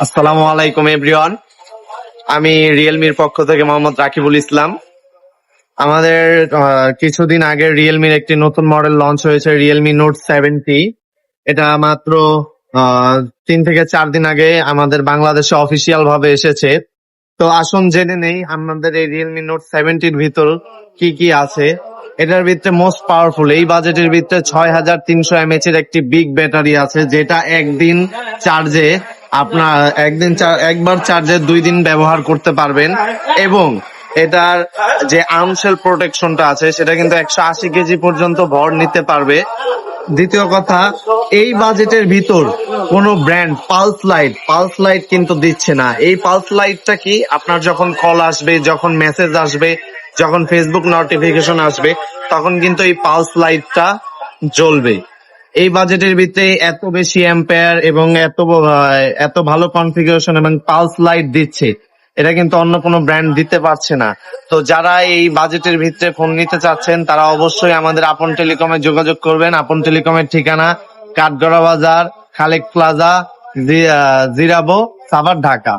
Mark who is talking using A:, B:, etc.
A: আসসালামু আলাইকুম এভরিওয়ান। আমি রিয়েলমির পক্ষ থেকে মোহাম্মদ রাকিবুল ইসলাম। আমাদের কিছুদিন আগে রিয়েলমির একটি নতুন মডেল লঞ্চ হয়েছে, রিয়েলমি নোট 70। এটা মাত্র 3 থেকে 4 দিন আগে আমাদের বাংলাদেশে অফিসিয়াল ভাবে এসেছে। তো আসুন জেনে নেই আমাদের এই রিয়েলমি নোট 70-র ভিতর কি কি আছে। এটার ভিতরে মোস্ট পাওয়ারফুল, এই বাজেটের ভিতরে 6300 mAh এর একটি বিগ ব্যাটারি আছে, যেটা একদিন চার্জে আপনার একবার চার্জে 2 দিন ব্যবহার করতে পারবেন। এবং এটার যে আর্মশেল প্রোটেকশনটা আছে সেটা কিন্তু 180 কেজি পর্যন্ত ভর নিতে পারবে। দ্বিতীয় কথা, এই বাজেটের ভিতর কোনো ব্র্যান্ড পালস লাইট কিন্তু দিচ্ছে না। এই পালস লাইটটা কি, আপনার যখন কল আসবে, যখন মেসেজ আসবে, যখন ফেসবুক নোটিফিকেশন আসবে, তখন কিন্তু এই পালস লাইটটা জ্বলবে। এই বাজেটের ভিতরে এত বেশি অ্যাম্পেয়ার এবং এত ভালো কনফিগারেশন এবং পালস লাইট দিচ্ছে, এটা কিন্তু অন্য কোনো ব্র্যান্ড দিতে পারছে না। তো যারা এই বাজেটের ভিতরে ফোন নিতে চাচ্ছেন তারা অবশ্যই আমাদের আপন টেলিকমে যোগাযোগ করবেন। আপন টেলিকমের ঠিকানা কাঠগড়া বাজার, খালেক প্লাজা, জিরাবো, সাভার, ঢাকা।